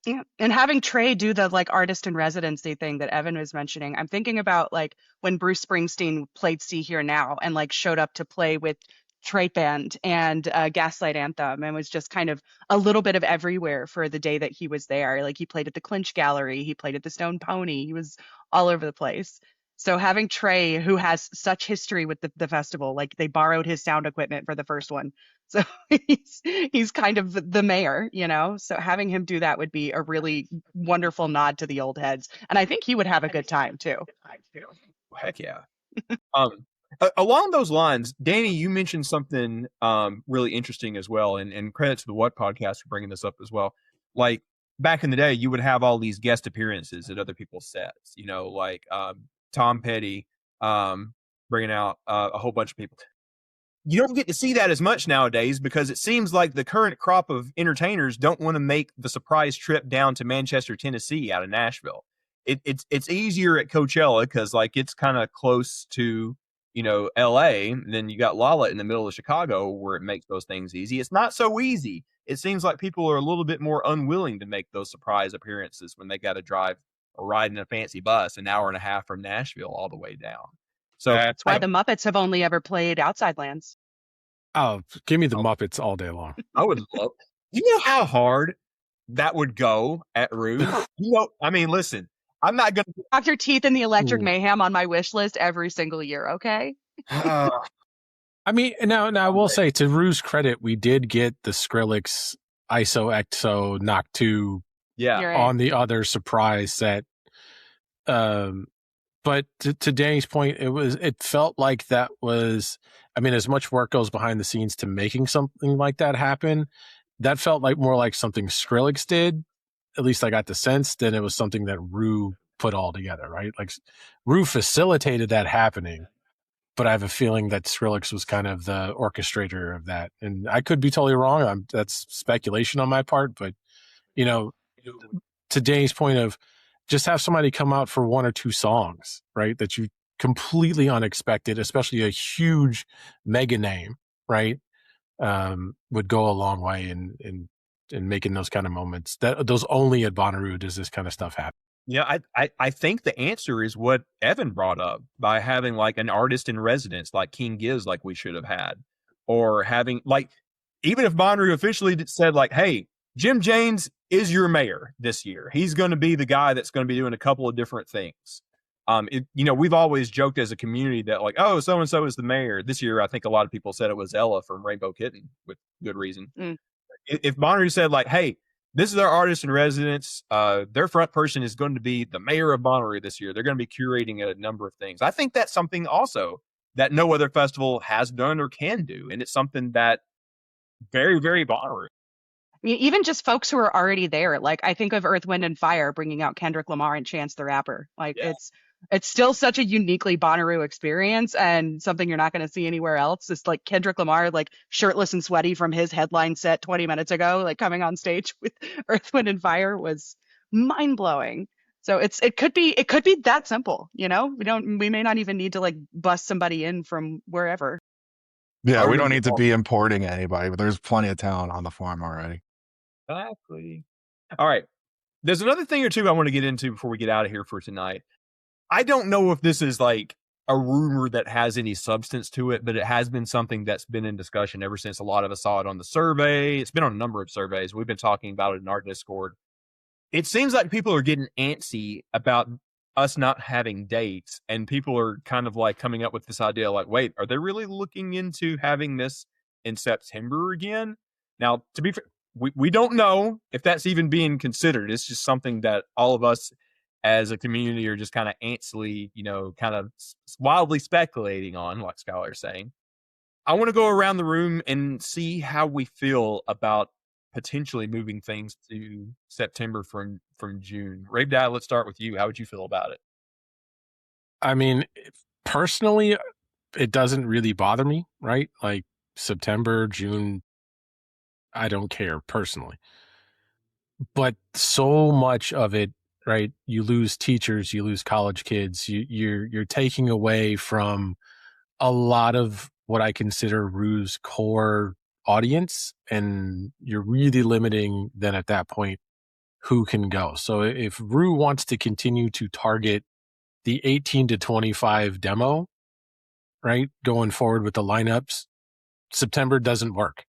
Yeah. And having Trey do the like artist in residency thing that Evan was mentioning, I'm thinking about like when Bruce Springsteen played See Here Now and like showed up to play with Trey Band and Gaslight Anthem, and was just kind of a little bit of everywhere for the day that he was there. Like he played at the Clinch Gallery, he played at the Stone Pony, he was all over the place. So having Trey, who has such history with the festival, like they borrowed his sound equipment for the first one. So he's kind of the mayor, So having him do that would be a really wonderful nod to the old heads. And I think he would have a good time too. Heck yeah. Along those lines, Danny, you mentioned something really interesting as well, and credit to the What podcast for bringing this up as well. Like back in the day, you would have all these guest appearances at other people's sets, like Tom Petty bringing out a whole bunch of people. You don't get to see that as much nowadays because it seems like the current crop of entertainers don't want to make the surprise trip down to Manchester, Tennessee out of Nashville. It's easier at Coachella because like it's kind of close to LA, and then you got Lala in the middle of Chicago where it makes those things easy. It's not so easy. It seems like people are a little bit more unwilling to make those surprise appearances when they got to drive or ride in a fancy bus an hour and a half from Nashville all the way down. So that's why the Muppets have only ever played outside lands. Oh, give me the Muppets all day long. I would love. You know how hard that would go at Rue? I mean, listen, I'm not going to Dr. Teeth and the Electric Mayhem on my wish list every single year. Okay. I mean, now I will say, to Rue's credit, we did get the Skrillex ISO EXO Knock 2 on the other surprise set. But to Danny's point, it felt like that was, I mean, as much work goes behind the scenes to making something like that happen, that felt like more like something Skrillex did. At least I got the sense that it was something that Rue put all together, right? Like Rue facilitated that happening, but I have a feeling that Skrillex was kind of the orchestrator of that. And I could be totally wrong. That's speculation on my part, but to Danny's point of just have somebody come out for one or two songs, right? That you completely unexpected, especially a huge mega name, right? Would go a long way in making those kind of moments. Those only at Bonnaroo does this kind of stuff happen. Yeah, I think the answer is what Evan brought up by having like an artist in residence like King Giz, like we should have had, or having like, even if Bonnaroo officially said like, hey, Jim James is your mayor this year. He's going to be the guy that's going to be doing a couple of different things. We've always joked as a community that like, oh, so-and-so is the mayor. This year, I think a lot of people said it was Ella from Rainbow Kitten with good reason. If Bonnaroo said like, hey, this is our artist in residence, their front person is going to be the mayor of Bonnaroo this year. They're going to be curating a number of things. I think that's something also that no other festival has done or can do. And it's something that very, very Bonnaroo. Even just folks who are already there. Like I think of Earth, Wind, and Fire bringing out Kendrick Lamar and Chance the Rapper. Like Yeah. it's still such a uniquely Bonnaroo experience and something you're not going to see anywhere else. It's like Kendrick Lamar, like shirtless and sweaty from his headline set 20 minutes ago, like coming on stage with Earth, Wind, and Fire was mind blowing. So it could be that simple, you know. We may not even need to like bust somebody in from wherever. Yeah, we Already don't need to involved. be importing anybody, but there's plenty of talent on the farm already. Exactly. All right. There's another thing or two I want to get into before we get out of here for tonight. I don't know if this is like a rumor that has any substance to it, but it has been something that's been in discussion ever since a lot of us saw it on the survey. It's been on a number of surveys. We've been talking about it in our Discord. It seems like people are getting antsy about us not having dates, and people are kind of like coming up with this idea like, wait, are they really looking into having this in September again? Now, to be fair, we don't know if that's even being considered. It's just something that all of us as a community are just kind of antsily, kind of wildly speculating on, like Skylar's saying. I want to go around the room and see how we feel about potentially moving things to September from June. Rave Dad, let's start with you. How would you feel about it? I mean, personally, it doesn't really bother me, right? Like September, June, I don't care personally. But so much of it, right? You lose teachers, you lose college kids, you're taking away from a lot of what I consider Rue's core audience, and you're really limiting then at that point who can go. So if Rue wants to continue to target the 18 to 25 demo, right, going forward with the lineups, September doesn't work.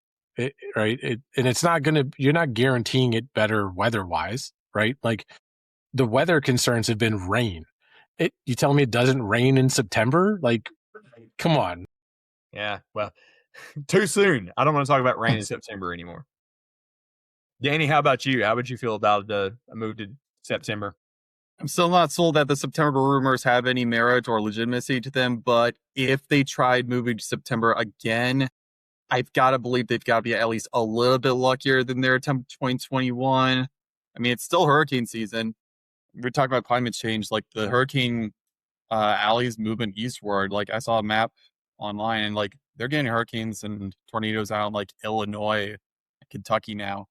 Right? And it's not going to, you're not guaranteeing it better weather-wise, right? Like the weather concerns have been rain. You tell me it doesn't rain in September? Like, come on. Yeah, well, too soon. I don't want to talk about rain in September anymore. Danny, how about you? How would you feel about a move to September? I'm still not sold that the September rumors have any merit or legitimacy to them, but if they tried moving to September again, I've got to believe they've got to be at least a little bit luckier than their attempt 2021. I mean, it's still hurricane season. We're talking about climate change, like the hurricane alley's moving eastward. Like I saw a map online, and like they're getting hurricanes and tornadoes out in like Illinois, Kentucky now.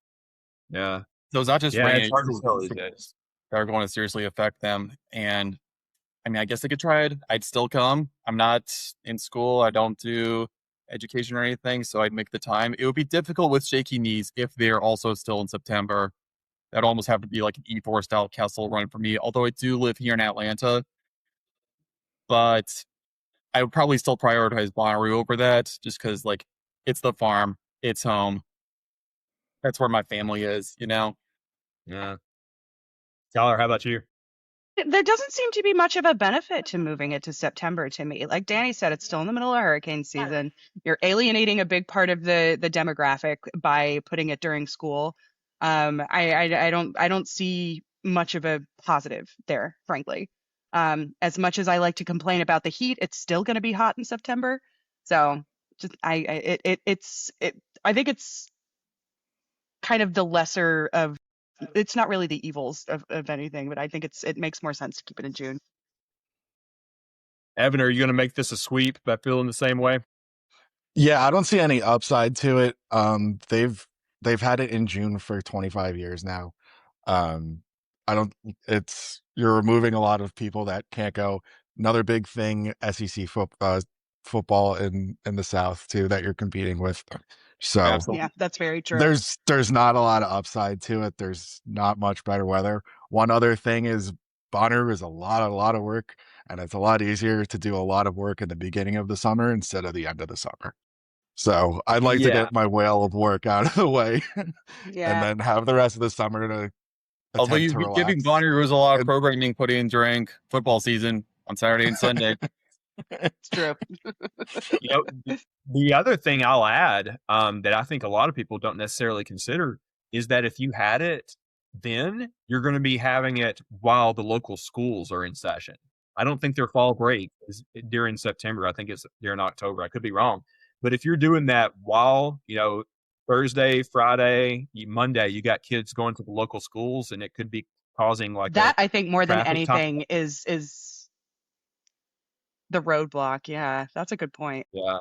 Yeah. So it's not just Yeah, rain. it's hard to tell these days. That are going to seriously affect them. And I mean, I guess I could try it. I'd still come. I'm not in school. I don't do education or anything, so I'd make the time. It would be difficult with shaky knees if they're also still in September. That'd almost have to be like an E4 style Kessel run for me, although I do live here in Atlanta. But I would probably still prioritize Bonnaroo over that just because, like, it's the farm, it's home. That's where my family is, you know? Yeah. Tyler, how about you? There doesn't seem to be much of a benefit to moving it to September to me. Like Danny said, it's still in the middle of hurricane season. You're alienating a big part of the demographic by putting it during school. I don't see much of a positive there, frankly. As much as I like to complain about the heat, it's still going to be hot in September. So just I think it's kind of the lesser of, it's not really the evils of anything, but I think it makes more sense to keep it in June. Evan, are you going to make this a sweep by feeling the same way? Yeah, I don't see any upside to it. They've had it in June for 25 years now. I don't. It's, you're removing a lot of people that can't go. Another big thing, SEC football in the South too, that you're competing with. So Absolutely. Yeah, that's very true. there's not a lot of upside to it. There's not much better weather. One other thing is Bonnaroo is a lot of work, and it's a lot easier to do a lot of work in the beginning of the summer instead of the end of the summer. So I'd like to get my whale of work out of the way and Yeah. then have the rest of the summer to Although attempt to you'd be giving relax. Bonnaroo a lot of programming put in during football season on Saturday and Sunday. It's true. The other thing I'll add that I think a lot of people don't necessarily consider is that if you had it then, you're going to be having it while the local schools are in session. I don't think their fall break is during September. I think it's during October. I could be wrong. But if you're doing that while, Thursday, Friday, Monday, you got kids going to the local schools, and it could be causing like a That I think more than traffic time. anything is the roadblock. Yeah, that's a good point. Yeah.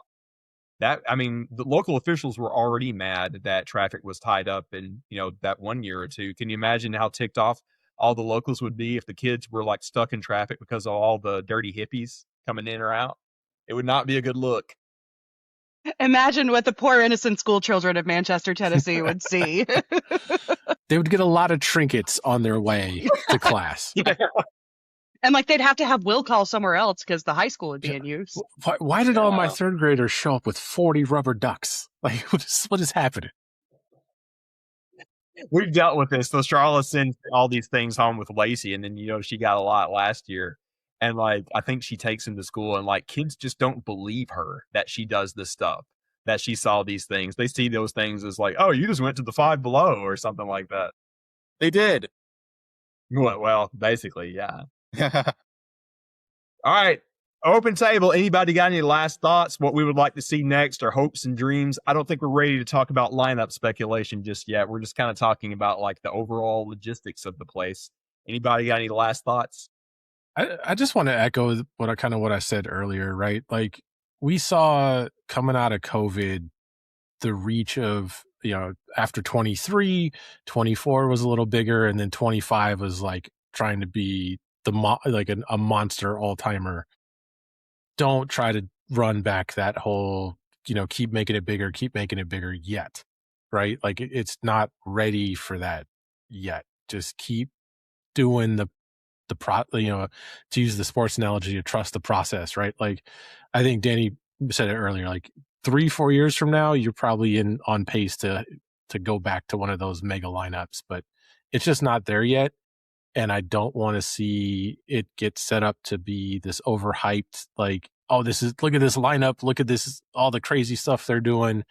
I mean, the local officials were already mad that traffic was tied up in, that 1 year or two. Can you imagine how ticked off all the locals would be if the kids were like stuck in traffic because of all the dirty hippies coming in or out? It would not be a good look. Imagine what the poor innocent school children of Manchester, Tennessee would see. They would get a lot of trinkets on their way to class. Yeah. And like they'd have to have will call somewhere else because the high school would be in use. Why did all my third graders show up with 40 rubber ducks? Like, what is happening? We've dealt with this. So Charlotte sends all these things home with Lacey, and then she got a lot last year. And like I think she takes him to school, and like kids just don't believe her that she does this stuff, that she saw these things. They see those things as like, oh, you just went to the Five Below or something like that. They did. Well, basically, yeah. All right. Open table. Anybody got any last thoughts? What we would like to see next, or hopes and dreams? I don't think we're ready to talk about lineup speculation just yet. We're just kind of talking about like the overall logistics of the place. Anybody got any last thoughts? I just want to echo what I said earlier, right? Like we saw coming out of COVID, the reach of, after 23, 24 was a little bigger, and then 25 was like trying to be a monster all-timer. Don't try to run back that whole, keep making it bigger yet, right? Like it's not ready for that yet. Just keep doing to use the sports analogy, to trust the process, right? Like I think Danny said it earlier, like 3-4 years from now, you're probably on pace to go back to one of those mega lineups, but it's just not there yet. And I don't want to see it get set up to be this overhyped, like, oh, look at this lineup, look at this, all the crazy stuff they're doing.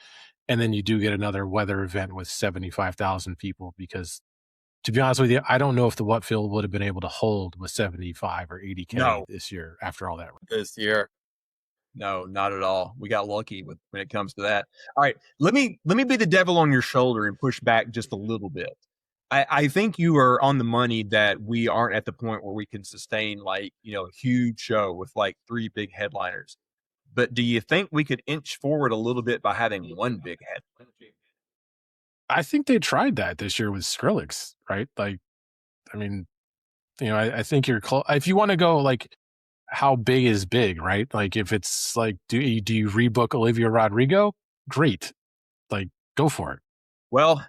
And then you do get another weather event with 75,000 people, because to be honest with you, I don't know if the Whatfield would have been able to hold with 75 or 80K this year after all that. This year. No, not at all. We got lucky when it comes to that. All right, let me be the devil on your shoulder and push back just a little bit. I think you are on the money that we aren't at the point where we can sustain like, a huge show with like 3 big headliners. But do you think we could inch forward a little bit by having one big headliner? I think they tried that this year with Skrillex, right? Like, I mean, I think you're close. If you want to go like, how big is big, right? Like if it's like, do you rebook Olivia Rodrigo? Great. Like, go for it. Well,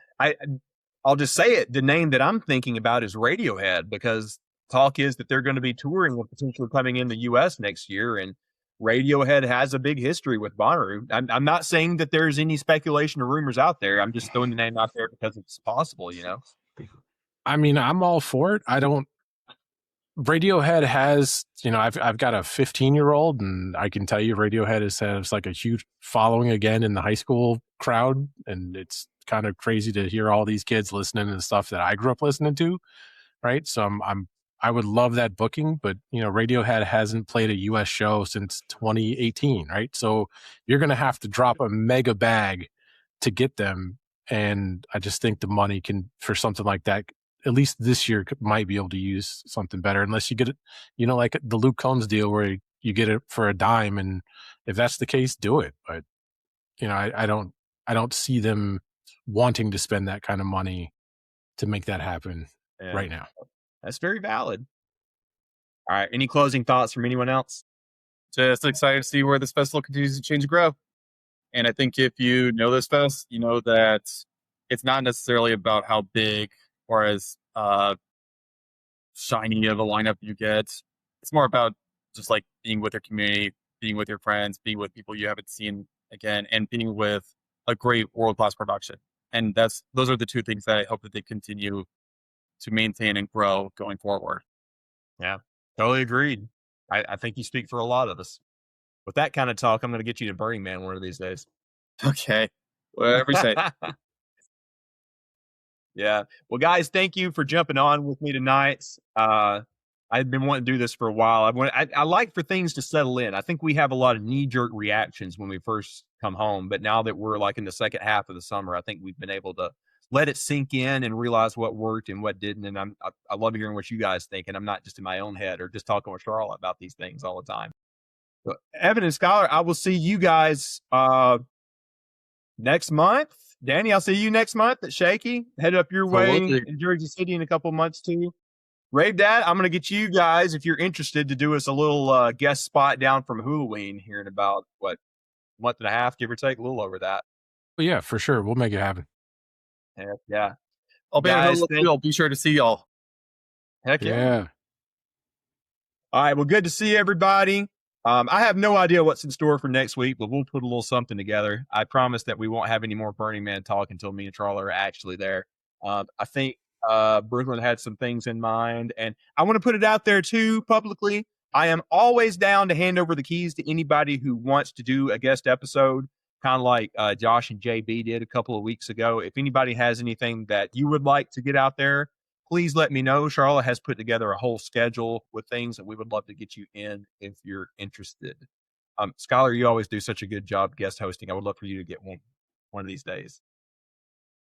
I'll just say it. The name that I'm thinking about is Radiohead, because talk is that they're going to be touring and potentially coming in the U.S. next year. And Radiohead has a big history with Bonnaroo. I'm not saying that there's any speculation or rumors out there. I'm just throwing the name out there because it's possible, I mean, I'm all for it. Radiohead has, I've got a 15-year-old, and I can tell you Radiohead has like a huge following again in the high school crowd. And it's kind of crazy to hear all these kids listening to the stuff that I grew up listening to. Right. So I would love that booking, but Radiohead hasn't played a US show since 2018. Right. So you're going to have to drop a mega bag to get them. And I just think the money for something like that, at least this year, might be able to use something better, unless you get it, like the Luke Combs deal where you get it for a dime. And if that's the case, do it. But, I don't see them wanting to spend that kind of money to make that happen right now. That's very valid. All right. Any closing thoughts from anyone else? Just excited to see where this festival continues to change and grow. And I think if you know this fest, you know that it's not necessarily about how big or as shiny of a lineup you get. It's more about just like being with your community, being with your friends, being with people you haven't seen again, and being with a great world-class production. And those are the 2 things that I hope that they continue to maintain and grow going forward. Yeah, totally agreed. I think you speak for a lot of us. With that kind of talk, I'm going to get you to Burning Man one of these days. Okay. Whatever you say. Yeah. Well, guys, thank you for jumping on with me tonight. I've been wanting to do this for a while. I like for things to settle in. I think we have a lot of knee-jerk reactions when we first come home. But now that we're like in the second half of the summer, I think we've been able to let it sink in and realize what worked and what didn't. And I love hearing what you guys think. And I'm not just in my own head or just talking with Charlotte about these things all the time. So, Evan and Skylar, I will see you guys next month. Danny, I'll see you next month at Shaky. Head up your way in Jersey City in a couple months too. Rave Dad, I'm going to get you guys, if you're interested, to do us a little guest spot down from Halloween here in about, month and a half, give or take, a little over that. But yeah, for sure. We'll make it happen. Heck yeah. I'll be I'll be sure to see y'all. Heck Yeah. All right. Well, good to see everybody. I have no idea what's in store for next week, but we'll put a little something together. I promise that we won't have any more Burning Man talk until me and Charlie are actually there. I think Brooklyn had some things in mind, and I want to put it out there too publicly. I am always down to hand over the keys to anybody who wants to do a guest episode, kind of like Josh and JB did a couple of weeks ago. If anybody has anything that you would like to get out there, please let me know. Charlotte has put together a whole schedule with things that we would love to get you in if you're interested. Skylar, you always do such a good job guest hosting. I would love for you to get one of these days.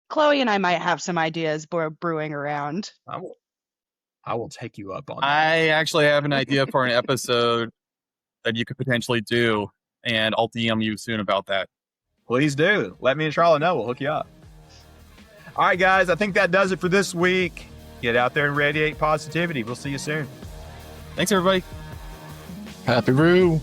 Chloe and I might have some ideas brewing around. I will take you up on that. I actually have an idea for an episode that you could potentially do, and I'll DM you soon about that. Please do. Let me and Charlotte know. We'll hook you up. All right, guys. I think that does it for this week. Get out there and radiate positivity. We'll see you soon. Thanks, everybody. Happy brew.